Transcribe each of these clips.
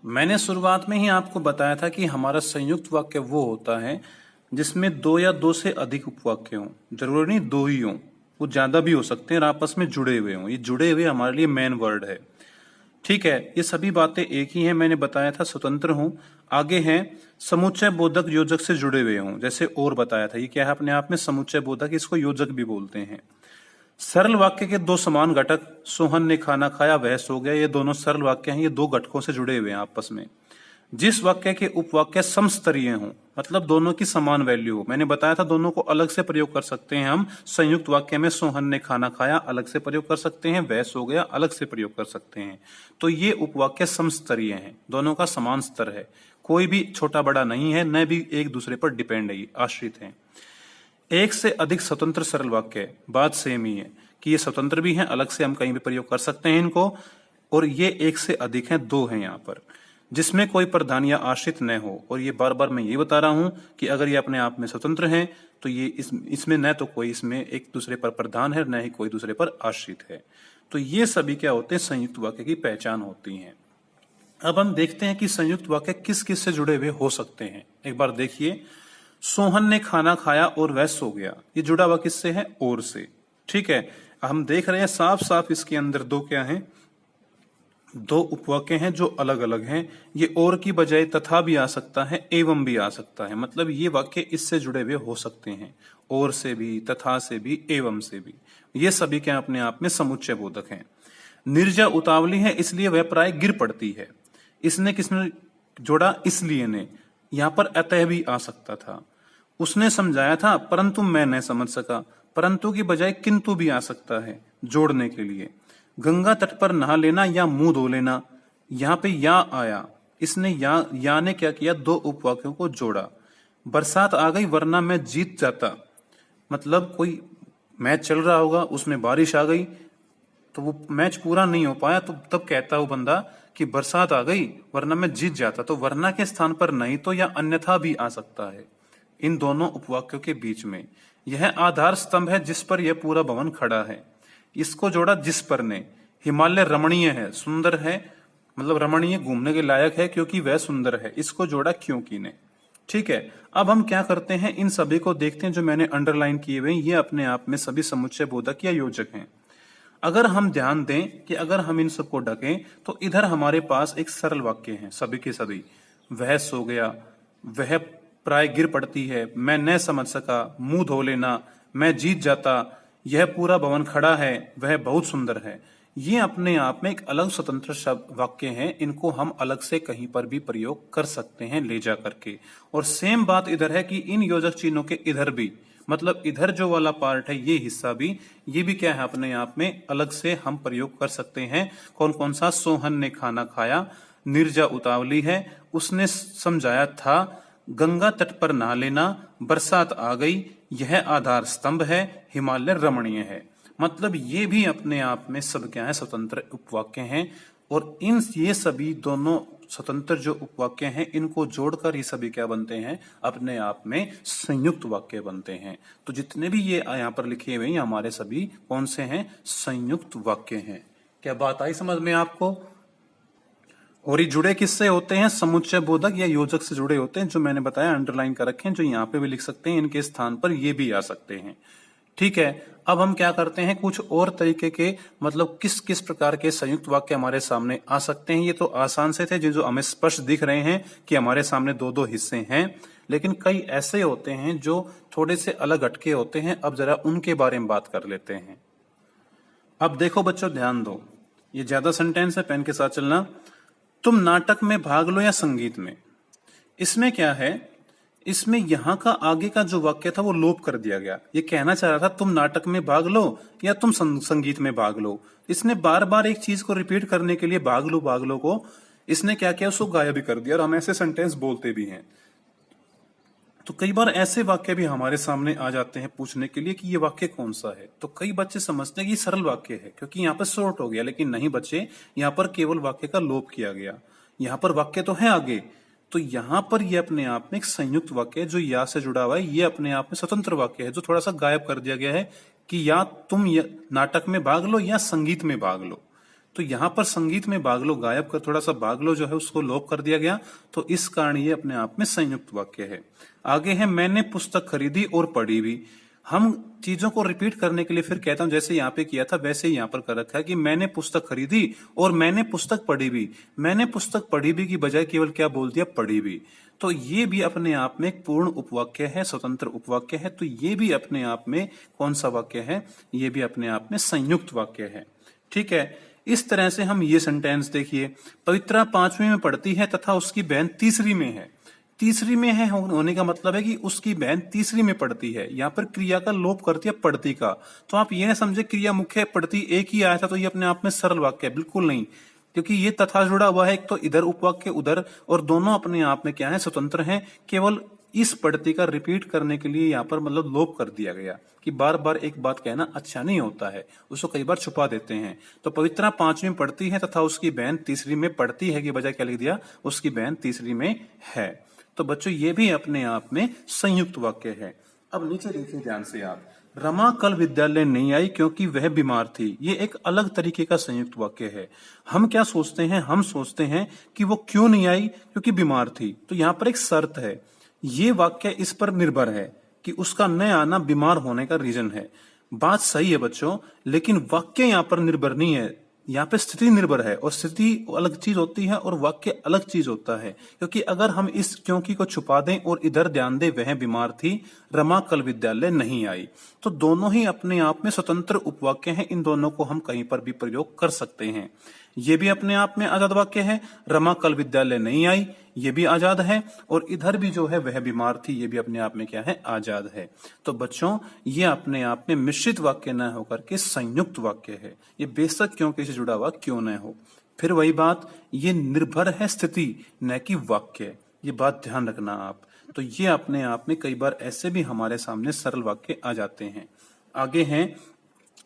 मैंने शुरुआत में ही आपको बताया था कि हमारा संयुक्त वाक्य वो होता है जिसमें दो या दो से अधिक उपवाक्य हों। जरूरी नहीं दो ही हों, वो ज्यादा भी हो सकते हैं और आपस में जुड़े हुए हों। ये जुड़े हुए हमारे लिए मेन वर्ड है। ठीक है, ये सभी बातें एक ही हैं। मैंने बताया था स्वतंत्र हूं। आगे हैं समुच्चय बोधक योजक से जुड़े हुए हों, जैसे और बताया था। ये क्या है अपने आप में समुच्चय बोधक, इसको योजक भी बोलते हैं। सरल वाक्य के दो समान घटक, सोहन ने खाना खाया वह सो गया, ये दोनों सरल वाक्य हैं। ये दो घटकों से जुड़े हुए हैं आपस में। जिस वाक्य के उपवाक्य समस्तरीय हों, मतलब दोनों की समान वैल्यू हो। मैंने बताया था दोनों को अलग से प्रयोग कर सकते हैं हम। संयुक्त वाक्य में सोहन ने खाना खाया अलग से प्रयोग कर सकते हैं, वह सो गया अलग से प्रयोग कर सकते हैं। तो ये उपवाक्य समस्तरीय हैं, दोनों का समान स्तर है, कोई भी छोटा बड़ा नहीं है, न भी एक दूसरे पर डिपेंड है, आश्रित है। एक से अधिक स्वतंत्र सरल वाक्य, बात सेम ही है कि ये स्वतंत्र भी हैं, अलग से हम कहीं भी प्रयोग कर सकते हैं इनको। और ये एक से अधिक हैं, दो हैं यहाँ पर, जिसमें कोई प्रधान या आश्रित न हो। और ये बार बार मैं ये बता रहा हूं कि अगर ये अपने आप में स्वतंत्र हैं तो ये इसमें न तो कोई इसमें एक दूसरे पर प्रधान है, न ही कोई दूसरे पर आश्रित है। तो ये सभी क्या होते हैं, संयुक्त वाक्य की पहचान होती है। अब हम देखते हैं कि संयुक्त वाक्य किस किस से जुड़े हुए हो सकते हैं। एक बार देखिए, सोहन ने खाना खाया और वह सो गया, ये जुड़ा हुआ किससे है, और से। ठीक है, हम देख रहे हैं साफ साफ इसके अंदर दो क्या हैं, दो उपवाक्य हैं जो अलग अलग हैं। ये और की बजाय तथा भी आ सकता है, एवं भी आ सकता है। मतलब ये वाक्य इससे जुड़े हुए हो सकते हैं, और से भी, तथा से भी, एवं से भी। ये सभी क्या अपने आप में समुच्चय बोधक हैं। निर्जा उतावली है इसलिए वह प्राय गिर पड़ती है, इसने किसने जोड़ा, इसलिए ने। यहां पर अतः भी आ सकता था। उसने समझाया था परंतु मैं न समझ सका, परंतु की बजाय किंतु भी आ सकता है जोड़ने के लिए। गंगा तट पर नहा लेना या मुंह धो लेना, यहां पे या आया, इसने या ने क्या किया, दो उपवाक्यों को जोड़ा। बरसात आ गई वरना मैं जीत जाता, मतलब कोई मैच चल रहा होगा उसमें बारिश आ गई तो वो मैच पूरा नहीं हो पाया, तो तब कहता वो बंदा कि बरसात आ गई वरना मैं जीत जाता। तो वरना के स्थान पर नहीं तो या अन्यथा भी आ सकता है इन दोनों उपवाक्यों के बीच में। यह आधार स्तंभ है जिस पर यह पूरा भवन खड़ा है, इसको जोड़ा जिस पर ने। हिमालय रमणीय है, सुंदर है, मतलब रमणीय घूमने के लायक है क्योंकि वह सुंदर है, इसको जोड़ा क्योंकि ने। ठीक है, अब हम क्या करते हैं, इन सभी को देखते हैं। जो मैंने अंडरलाइन किए हुए ये अपने आप में सभी समुच्चय बोधक या योजक हैं। अगर हम ध्यान दें कि अगर हम इन सबको ढकें तो इधर हमारे पास एक सरल वाक्य है, सभी के सभी। वह सो गया, वह प्राय गिर पड़ती है, मैं न समझ सका, मुंह धो लेना, मैं जीत जाता, यह पूरा भवन खड़ा है, वह बहुत सुंदर है। ये अपने आप में एक अलग स्वतंत्र शब्द वाक्य हैं, इनको हम अलग से कहीं पर भी प्रयोग कर सकते हैं ले जा करके। और सेम बात इधर है कि इन योजक चिन्हों के इधर भी, मतलब इधर जो वाला पार्ट है ये हिस्सा भी, ये भी क्या है अपने आप में अलग से हम प्रयोग कर सकते हैं। कौन कौन सा, सोहन ने खाना खाया, निर्जा उतावली है, उसने समझाया था, गंगा तट पर नहा लेना, बरसात आ गई, यह आधार स्तंभ है, हिमालय रमणीय है। मतलब ये भी अपने आप में सब क्या है, स्वतंत्र उपवाक्य हैं। और इन ये सभी दोनों स्वतंत्र जो उपवाक्य हैं इनको जोड़कर ये सभी क्या बनते हैं, अपने आप में संयुक्त वाक्य बनते हैं। तो जितने भी ये यहाँ पर लिखे हुए हैं हमारे सभी कौन से हैं, संयुक्त वाक्य हैं। क्या बात आई समझ में आपको? और ये जुड़े किससे होते हैं, समुच्चय बोधक या योजक से जुड़े होते हैं, जो मैंने बताया अंडरलाइन कर रखे हैं, जो यहाँ पे भी लिख सकते हैं, इनके स्थान पर ये भी आ सकते हैं। ठीक है, अब हम क्या करते हैं, कुछ और तरीके के, मतलब किस किस प्रकार के संयुक्त वाक्य हमारे सामने आ सकते हैं। ये तो आसान से थे, जो हमें स्पष्ट दिख रहे हैं कि हमारे सामने दो दो हिस्से हैं, लेकिन कई ऐसे होते हैं जो थोड़े से अलग हटके होते हैं। अब जरा उनके बारे में बात कर लेते हैं। अब देखो बच्चों ध्यान दो, ये ज्यादा सेंटेंस है, पेन के साथ चलना। तुम नाटक में भाग लो या संगीत में, इसमें क्या है, इसमें यहां का आगे का जो वाक्य था वो लोप कर दिया गया। ये कहना चाह रहा था तुम नाटक में भाग लो या तुम संगीत में भाग लो। इसने बार बार एक चीज को रिपीट करने के लिए भाग लो को इसने क्या किया, उसको गायब भी कर दिया। और हम ऐसे सेंटेंस बोलते भी हैं, तो कई बार ऐसे वाक्य भी हमारे सामने आ जाते हैं पूछने के लिए कि ये वाक्य कौन सा है। तो कई बच्चे समझते हैं कि सरल वाक्य है क्योंकि यहाँ पर शॉर्ट हो गया, लेकिन नहीं बच्चे, यहाँ पर केवल वाक्य का लोप किया गया। यहाँ पर वाक्य तो है आगे, तो यहाँ पर ये अपने आप में एक संयुक्त वाक्य है जो या से जुड़ा हुआ है। ये अपने आप में स्वतंत्र वाक्य है जो थोड़ा सा गायब कर दिया गया है कि या तुम नाटक में भाग लो या संगीत में भाग लो। तो यहाँ पर संगीत में बागलो गायब कर थोड़ा सा बागलो जो है उसको लोप कर दिया गया, तो इस कारण ये अपने आप में संयुक्त वाक्य है। आगे है मैंने पुस्तक खरीदी और पढ़ी भी। हम चीजों को रिपीट करने के लिए फिर कहता हूं, जैसे यहाँ पे किया था वैसे ही यहाँ पर कर रखा है कि मैंने पुस्तक खरीदी और मैंने पुस्तक पढ़ी भी। मैंने पुस्तक पढ़ी भी की बजाय केवल क्या बोल दिया, पढ़ी भी। तो ये भी अपने आप में एक पूर्ण उपवाक्य है, स्वतंत्र उपवाक्य है। तो ये भी अपने आप में कौन सा वाक्य है, ये भी अपने आप में संयुक्त वाक्य है। ठीक है, इस तरह से हम ये सेंटेंस देखिए, पवित्रा 5वीं में पढ़ती है तथा उसकी बहन तीसरी में है। तीसरी में है होने का मतलब है कि उसकी बहन तीसरी में पढ़ती है। यहाँ पर क्रिया का लोप करती है पढ़ती का। तो आप ये ना समझे क्रिया मुख्य पढ़ती एक ही आया था तो ये अपने आप में सरल वाक्य है, बिल्कुल नहीं, क्योंकि ये तथा जुड़ा हुआ है, एक तो इधर उपवाक्य उधर, और दोनों अपने आप में क्या है, स्वतंत्र हैं। केवल इस पढ़ती का रिपीट करने के लिए यहाँ पर मतलब लोप कर दिया गया कि बार बार एक बात कहना अच्छा नहीं होता है, उसको कई बार छुपा देते हैं। तो पवित्रा 5वीं में पढ़ती है तथा उसकी बहन तीसरी में पढ़ती है की बजाय क्या लिख दिया, उसकी बहन तीसरी में है। तो बच्चों ये भी अपने आप में संयुक्त वाक्य है। अब नीचे देखिए ध्यान से आप, रमा कल विद्यालय नहीं आई क्योंकि वह बीमार थी। ये एक अलग तरीके का संयुक्त वाक्य है। हम क्या सोचते हैं, हम सोचते हैं कि वो क्यों नहीं आई, क्योंकि बीमार थी। तो यहाँ पर एक शर्त है, ये वाक्य इस पर निर्भर है कि उसका न आना बीमार होने का रीजन है। बात सही है बच्चों, लेकिन वाक्य यहाँ पर निर्भर नहीं है, यहाँ पे स्थिति निर्भर है। और स्थिति अलग चीज होती है और वाक्य अलग चीज होता है। क्योंकि अगर हम इस क्योंकि को छुपा दें और इधर ध्यान दें वह बीमार थी, रमा कल विद्यालय नहीं आई, तो दोनों ही अपने आप में स्वतंत्र उपवाक्य हैं। इन दोनों को हम कहीं पर भी प्रयोग कर सकते हैं। ये भी अपने आप में आजाद वाक्य है, रमा कल विद्यालय नहीं आई, ये भी आजाद है। और इधर भी जो है वह बीमार थी, ये भी अपने आप में क्या है, आजाद है। तो बच्चों ये अपने आप में मिश्रित वाक्य न होकर के संयुक्त वाक्य है। ये बेशक क्योंकि से जुड़ा हुआ क्यों न हो। फिर वही बात, ये निर्भर है स्थिति न कि वाक्य, ये बात ध्यान रखना आप। तो ये अपने आप में कई बार ऐसे भी हमारे सामने सरल वाक्य आ जाते हैं। आगे हैं,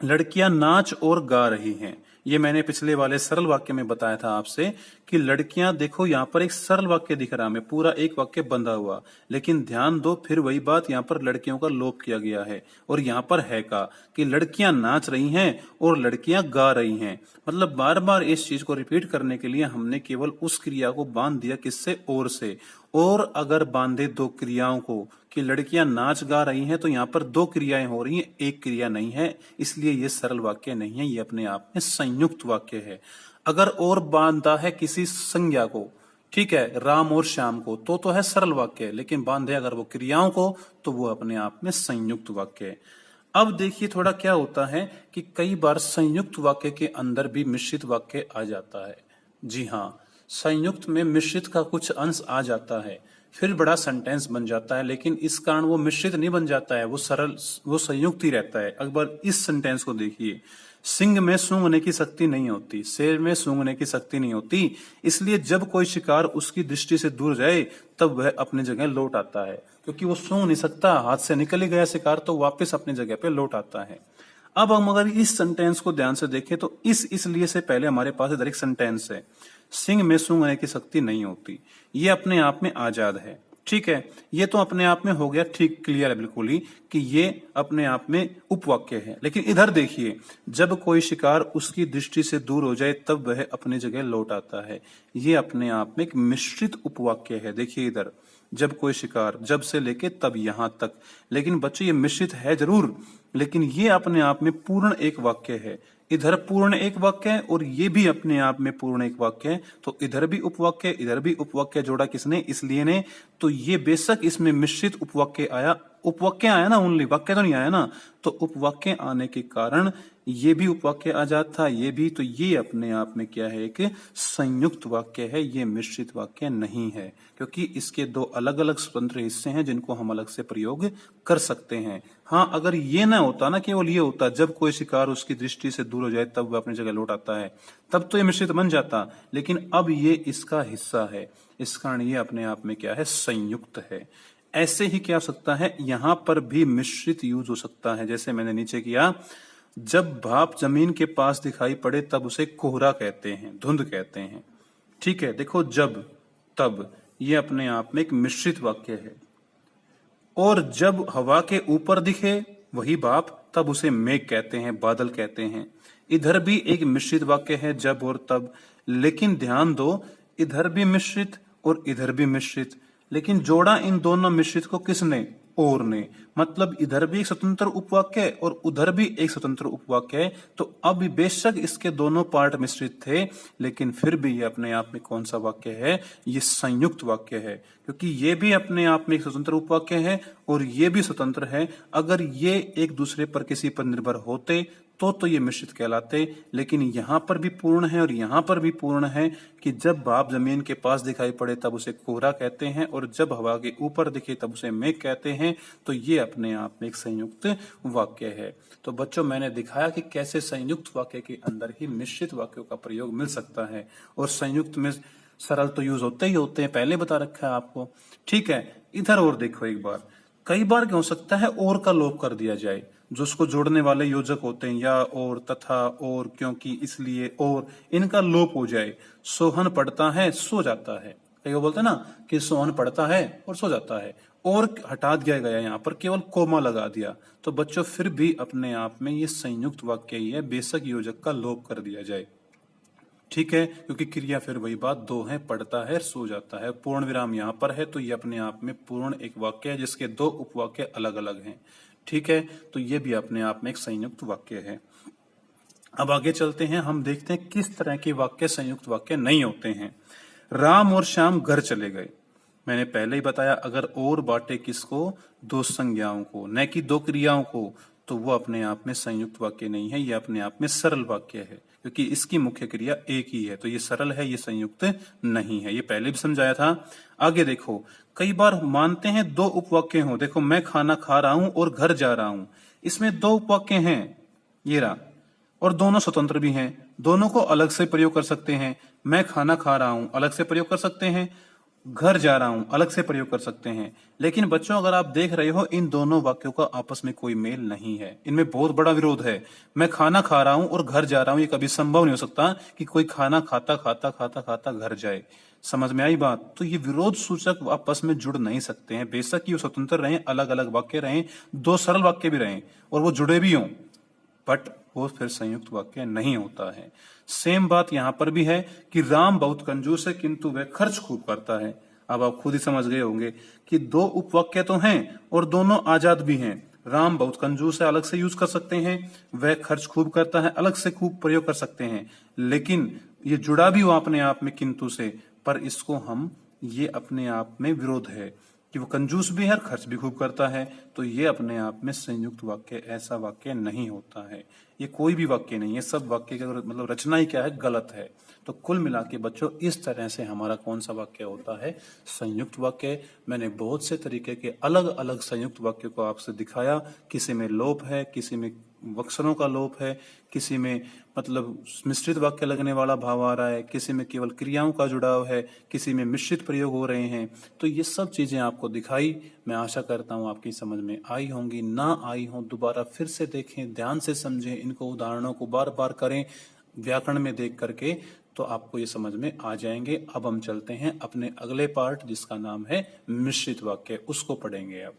लड़कियां नाच और गा रही हैं। ये मैंने पिछले वाले सरल वाक्य में बताया था आपसे कि लड़कियां, देखो यहाँ पर एक सरल वाक्य दिख रहा है, पूरा एक वाक्य बंधा हुआ, लेकिन ध्यान दो फिर वही बात, यहाँ पर लड़कियों का लोप किया गया है। और यहाँ पर है का कि लड़कियां नाच रही हैं और लड़कियां गा रही हैं। मतलब बार बार इस चीज को रिपीट करने के लिए हमने केवल उस क्रिया को बांध दिया, किससे, और से। और अगर बांधे दो क्रियाओं को कि लड़कियां नाच गा रही हैं, तो यहाँ पर दो क्रियाएं हो रही हैं, एक क्रिया नहीं है, इसलिए ये सरल वाक्य नहीं है, ये अपने आप में संयुक्त वाक्य है। अगर और बांधा है किसी संज्ञा को, ठीक है, राम और श्याम को, तो है सरल वाक्य, लेकिन बांधे अगर वो क्रियाओं को तो वो अपने आप में संयुक्त वाक्य है। अब देखिए थोड़ा क्या होता है कि कई बार संयुक्त वाक्य के अंदर भी मिश्रित वाक्य आ जाता है। जी हाँ, संयुक्त में मिश्रित का कुछ अंश आ जाता है, फिर बड़ा सेंटेंस बन जाता है, लेकिन इस कारण वो मिश्रित नहीं बन जाता है, वो सरल, वो संयुक्त ही रहता है। अकबर इस सेंटेंस को देखिए, सिंह में सूंघने की शक्ति नहीं होती, शेर में सूंघने की शक्ति नहीं होती, इसलिए जब कोई शिकार उसकी दृष्टि से दूर जाए तब वह अपनी जगह लौट आता है। क्योंकि वो सूंघ नहीं सकता, हाथ से निकल ही गया शिकार तो वापस अपनी जगह पे लौट आता है। अब हम अगर इस सेंटेंस को ध्यान से देखें तो इसलिए से पहले हमारे पास इधर एक सेंटेंस है, सिंह में सूंघने की शक्ति नहीं होती, ये अपने आप में आजाद है। ठीक है, ये तो अपने आप में हो गया, ठीक, क्लियर है बिल्कुल ही कि ये अपने आप में उपवाक्य है। लेकिन इधर देखिए, जब कोई शिकार उसकी दृष्टि से दूर हो जाए तब वह अपनी जगह लौट आता है, ये अपने आप में एक मिश्रित उपवाक्य है। देखिए इधर, जब कोई शिकार, जब से लेके तब यहां तक, लेकिन बच्चों ये मिश्रित है जरूर, लेकिन ये अपने आप में पूर्ण एक वाक्य है। इधर पूर्ण एक वाक्य है और ये भी अपने आप में पूर्ण एक वाक्य है। तो इधर भी उपवाक्य, इधर भी उपवाक्य जोड़ा किसने, इसलिए ने। तो ये बेशक इसमें मिश्रित उपवाक्य आया, उपवाक्य आया ना, ओनली वाक्य तो नहीं आया ना। तो उपवाक्य आने के कारण ये भी उपवाक्य आजाद था, ये भी। तो ये अपने आप में क्या है, एक संयुक्त वाक्य है, ये मिश्रित वाक्य नहीं है, क्योंकि इसके दो अलग अलग स्वतंत्र हिस्से हैं जिनको हम अलग से प्रयोग कर सकते हैं। हाँ, अगर ये ना होता ना, केवल ये होता जब कोई शिकार उसकी दृष्टि से दूर हो जाए तब वह अपनी जगह लौट आता है, तब तो ये मिश्रित बन जाता। लेकिन अब ये इसका हिस्सा है, इस कारण ये अपने आप में क्या है, संयुक्त है। ऐसे ही क्या हो सकता है, यहां पर भी मिश्रित यूज हो सकता है। जैसे मैंने नीचे किया, जब भाप जमीन के पास दिखाई पड़े तब उसे कोहरा कहते हैं, धुंध कहते हैं। ठीक है, देखो जब, तब, ये अपने आप में एक मिश्रित वाक्य है। और जब हवा के ऊपर दिखे वही भाप, तब उसे मेघ कहते हैं, बादल कहते हैं। इधर भी एक मिश्रित वाक्य है जब और तब, लेकिन ध्यान दो इधर भी मिश्रित और इधर भी मिश्रित, लेकिन जोड़ा इन दोनों मिश्रित को किसने? और ने। मतलब इधर भी एक स्वतंत्र उपवाक्य है और उधर भी एक स्वतंत्र उपवाक्य है। तो अब बेशक इसके दोनों पार्ट मिश्रित थे, लेकिन फिर भी ये अपने आप में कौन सा वाक्य है? ये संयुक्त वाक्य है, क्योंकि ये भी अपने आप में एक स्वतंत्र उपवाक्य है और ये भी स्वतंत्र है। अगर ये एक दूसरे पर किसी पर निर्भर होते तो ये मिश्रित कहलाते, लेकिन यहाँ पर भी पूर्ण है और यहाँ पर भी पूर्ण है कि जब भाप जमीन के पास दिखाई पड़े तब उसे कोहरा कहते हैं और जब हवा के ऊपर दिखे तब उसे मेघ कहते हैं। तो ये अपने आप में एक संयुक्त वाक्य है। तो बच्चों, मैंने दिखाया कि कैसे संयुक्त वाक्य के अंदर ही मिश्रित वाक्यों का प्रयोग मिल सकता है और संयुक्त में सरल तो यूज होते ही होते हैं, पहले बता रखा है आपको। ठीक है, इधर और देखो एक बार। कई बार क्या हो सकता है, और का लोप कर दिया जाए, जो उसको जोड़ने वाले योजक होते हैं, या और, तथा, और, क्योंकि, इसलिए, और, इनका लोप हो जाए। सोहन पढ़ता है सो जाता है, कई वो बोलते हैं ना कि सोहन पढ़ता है और सो जाता है, और हटा दिया गया, यहाँ पर केवल कोमा लगा दिया। तो बच्चों फिर भी अपने आप में ये संयुक्त वाक्य ही है, बेशक योजक का लोप कर दिया जाए। ठीक है, क्योंकि क्रिया फिर वही बात दो है, पढ़ता है सो जाता है, पूर्ण विराम यहाँ पर है, तो ये अपने आप में पूर्ण एक वाक्य है जिसके दो उपवाक्य अलग अलग हैं। ठीक है, तो ये भी अपने आप में एक संयुक्त वाक्य है। अब आगे चलते हैं, हम देखते हैं किस तरह के वाक्य संयुक्त वाक्य नहीं होते हैं। राम और श्याम घर चले गए। मैंने पहले ही बताया, अगर और बांटे किसको? दो संज्ञाओं को, न कि दो क्रियाओं को, तो वो अपने आप में संयुक्त वाक्य नहीं है, ये अपने आप में सरल वाक्य है, क्योंकि इसकी मुख्य क्रिया एक ही है। तो ये सरल है, ये संयुक्त नहीं है, ये पहले भी समझाया था। आगे देखो, कई बार मानते हैं दो उपवाक्य हो। देखो, मैं खाना खा रहा हूं और घर जा रहा हूं, इसमें दो उपवाक्य हैं, ये रहा, और दोनों स्वतंत्र भी हैं, दोनों को अलग से प्रयोग कर सकते हैं। मैं खाना खा रहा हूं अलग से प्रयोग कर सकते हैं, घर जा रहा हूं अलग से प्रयोग कर सकते हैं। लेकिन बच्चों, अगर आप देख रहे हो, इन दोनों वाक्यों का आपस में कोई मेल नहीं है, इनमें बहुत बड़ा विरोध है। मैं खाना खा रहा हूं और घर जा रहा हूं, ये कभी संभव नहीं हो सकता कि कोई खाना खाता खाता खाता खाता घर जाए। समझ में आई बात? तो ये विरोध सूचक आपस में जुड़ नहीं सकते हैं, बेशक ये स्वतंत्र रहें, अलग अलग वाक्य रहें, दो सरल वाक्य भी रहें और वो जुड़े भी हों, बट वो फिर संयुक्त वाक्य नहीं होता है। सेम बात यहां पर भी है कि राम बहुत कंजूस है किंतु वह खर्च खूब करता है। अब आप खुद ही समझ गए होंगे कि दो उपवाक्य तो हैं और दोनों आजाद भी हैं। राम बहुत कंजूस है अलग से यूज कर सकते हैं, वह खर्च खूब करता है अलग से खूब प्रयोग कर सकते हैं, लेकिन ये जुड़ा भी हुआ अपने आप में किंतु से, पर इसको हम, ये अपने आप में विरोध है कि वो कंजूस भी है और खर्च भी खूब करता है। तो ये अपने आप में संयुक्त वाक्य, ऐसा वाक्य नहीं होता है। ये कोई भी वाक्य नहीं है, सब वाक्य का मतलब रचना ही क्या है? गलत है। तो कुल मिला के बच्चों, इस तरह से हमारा कौन सा वाक्य होता है? संयुक्त वाक्य। मैंने बहुत से तरीके के अलग अलग संयुक्त वाक्य को आपसे दिखाया। किसी में लोप है, किसी में अक्षरों का लोप है, किसी में मतलब मिश्रित वाक्य लगने वाला भाव आ रहा है, किसी में केवल क्रियाओं का जुड़ाव है, किसी में मिश्रित प्रयोग हो रहे हैं। तो ये सब चीजें आपको दिखाई। मैं आशा करता हूँ आपकी समझ में आई होंगी। ना आई हो दोबारा फिर से देखें, ध्यान से समझें, इनको उदाहरणों को बार बार करें व्याकरण में देख करके, तो आपको ये समझ में आ जाएंगे। अब हम चलते हैं अपने अगले पार्ट जिसका नाम है मिश्रित वाक्य, उसको पढ़ेंगे अब।